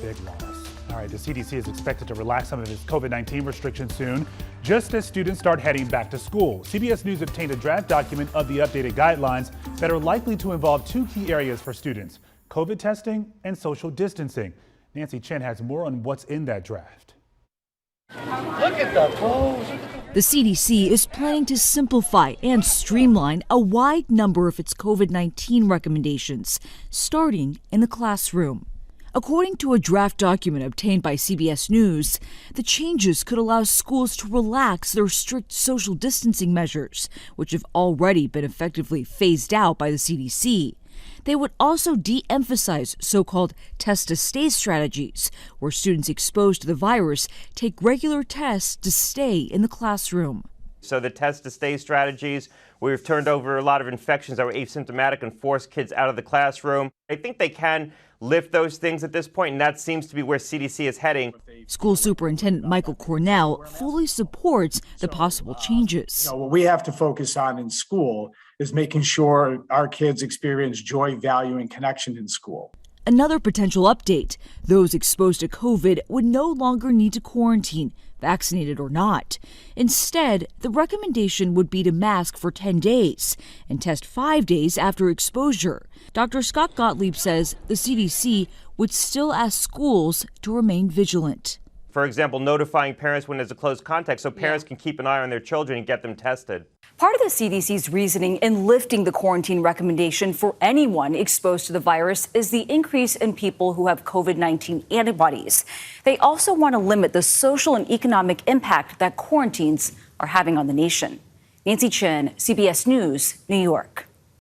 Big loss. All right, the CDC is expected to relax some of its COVID-19 restrictions soon, just as students start heading back to school. CBS News obtained a draft document of the updated guidelines that are likely to involve two key areas for students: COVID testing and social distancing. Nancy Chen has more on what's in that draft. Look at the pose. The CDC is planning to simplify and streamline a wide number of its COVID-19 recommendations, starting in the classroom. According to a draft document obtained by CBS News, the changes could allow schools to relax their strict social distancing measures, which have already been effectively phased out by the CDC. They would also de-emphasize so-called test-to-stay strategies, where students exposed to the virus take regular tests to stay in the classroom. So the test-to-stay strategies, we've turned over a lot of infections that were asymptomatic and forced kids out of the classroom. I think they can lift those things at this point, and that seems to be where CDC is heading. School Superintendent Michael Cornell fully supports the possible changes. What we have to focus on in school is making sure our kids experience joy, value, and connection in school. Another potential update: those exposed to COVID would no longer need to quarantine, vaccinated or not. Instead, the recommendation would be to mask for 10 days and test 5 days after exposure. Dr. Scott Gottlieb says the CDC would still ask schools to remain vigilant. For example, notifying parents when there's a close contact so parents can keep an eye on their children and get them tested. Part of the CDC's reasoning in lifting the quarantine recommendation for anyone exposed to the virus is the increase in people who have COVID-19 antibodies. They also want to limit the social and economic impact that quarantines are having on the nation. Nancy Chen, CBS News, New York.